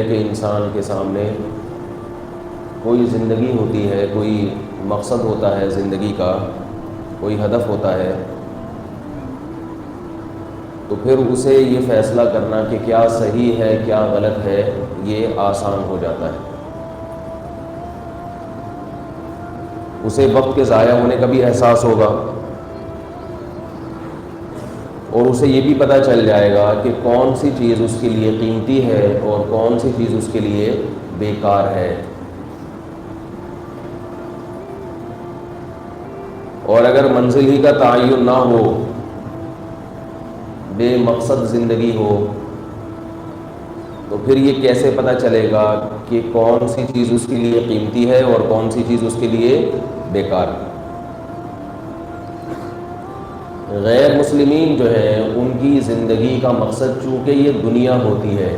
کہ انسان کے سامنے کوئی زندگی ہوتی ہے، کوئی مقصد ہوتا ہے زندگی کا، کوئی ہدف ہوتا ہے، تو پھر اسے یہ فیصلہ کرنا کہ کیا صحیح ہے کیا غلط ہے یہ آسان ہو جاتا ہے۔ اسے وقت کے ضائع ہونے کا بھی احساس ہوگا اور اسے یہ بھی پتہ چل جائے گا کہ کون سی چیز اس کے لیے قیمتی ہے اور کون سی چیز اس کے لیے بیکار ہے۔ اور اگر منزل ہی کا تعین نہ ہو، بے مقصد زندگی ہو، تو پھر یہ کیسے پتہ چلے گا کہ کون سی چیز اس کے لیے قیمتی ہے اور کون سی چیز اس کے لیے بیکار ہے۔ غیر مسلمین جو ہیں ان کی زندگی کا مقصد چونکہ یہ دنیا ہوتی ہے،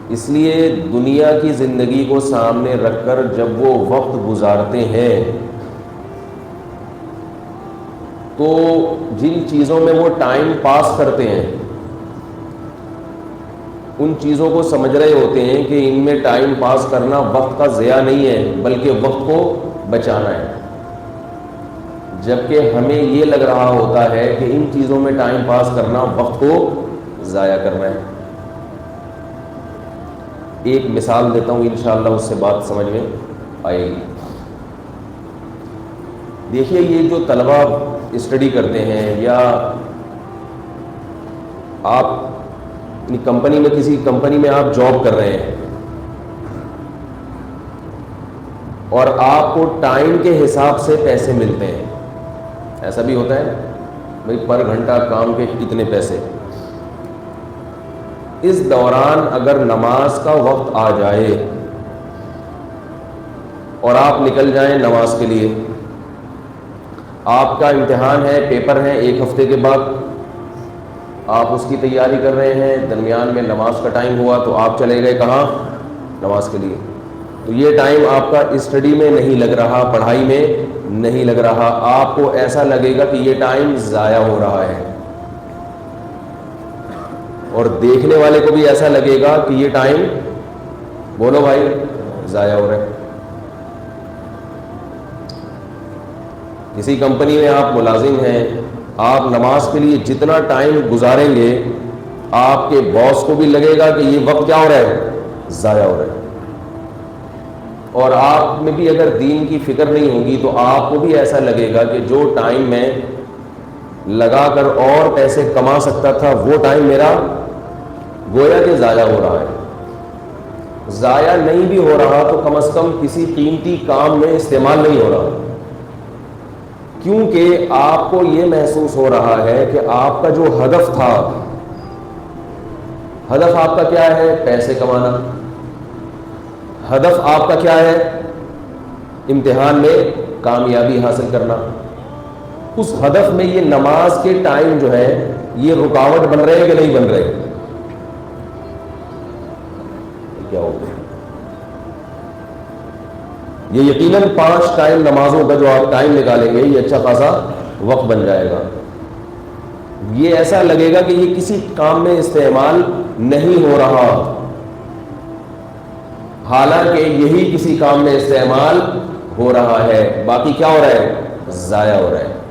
اس لیے دنیا کی زندگی کو سامنے رکھ کر جب وہ وقت گزارتے ہیں تو جن چیزوں میں وہ ٹائم پاس کرتے ہیں ان چیزوں کو سمجھ رہے ہوتے ہیں کہ ان میں ٹائم پاس کرنا وقت کا ضیاع نہیں ہے بلکہ وقت کو بچانا ہے، جبکہ ہمیں یہ لگ رہا ہوتا ہے کہ ان چیزوں میں ٹائم پاس کرنا وقت کو ضائع کرنا ہے۔ ایک مثال دیتا ہوں، انشاءاللہ اس سے بات سمجھ میں آئے گی۔ دیکھیے یہ جو طلبہ اسٹڈی کرتے ہیں یا آپ کمپنی میں کسی کمپنی میں آپ جاب کر رہے ہیں اور آپ کو ٹائم کے حساب سے پیسے ملتے ہیں، ایسا بھی ہوتا ہے بھائی پر گھنٹہ کام کے اتنے پیسے۔ اس دوران اگر نماز کا وقت آ جائے اور آپ نکل جائیں نماز کے لیے، آپ کا امتحان ہے، پیپر ہے، ایک ہفتے کے بعد آپ اس کی تیاری کر رہے ہیں، درمیان میں نماز کا ٹائم ہوا تو آپ چلے گئے کہاں؟ نماز کے لیے۔ تو یہ ٹائم آپ کا اسٹڈی میں نہیں لگ رہا، پڑھائی میں نہیں لگ رہا، آپ کو ایسا لگے گا کہ یہ ٹائم ضائع ہو رہا ہے، اور دیکھنے والے کو بھی ایسا لگے گا کہ یہ ٹائم، بولو بھائی، ضائع ہو رہا ہے۔ کسی کمپنی میں آپ ملازم ہیں، آپ نماز کے لیے جتنا ٹائم گزاریں گے آپ کے باس کو بھی لگے گا کہ یہ وقت کیا ہو رہا ہے؟ ضائع ہو رہا ہے۔ اور آپ میں بھی اگر دین کی فکر نہیں ہوگی تو آپ کو بھی ایسا لگے گا کہ جو ٹائم میں لگا کر اور پیسے کما سکتا تھا وہ ٹائم میرا گویا کہ ضائع ہو رہا ہے۔ ضائع نہیں بھی ہو رہا تو کم از کم کسی قیمتی کام میں استعمال نہیں ہو رہا، کیونکہ آپ کو یہ محسوس ہو رہا ہے کہ آپ کا جو ہدف تھا، ہدف آپ کا کیا ہے؟ پیسے کمانا۔ ہدف آپ کا کیا ہے؟ امتحان میں کامیابی حاصل کرنا۔ اس ہدف میں یہ نماز کے ٹائم جو ہے یہ رکاوٹ بن رہے کہ نہیں بن رہے؟ کیا ہوگا؟ یہ یقیناً 5 ٹائم نمازوں کا جو آپ ٹائم نکالیں گے یہ اچھا خاصا وقت بن جائے گا۔ یہ ایسا لگے گا کہ یہ کسی کام میں استعمال نہیں ہو رہا، حالانکہ یہی کسی کام میں استعمال ہو رہا ہے، باقی کیا ہو رہا ہے؟ ضائع ہو رہا ہے۔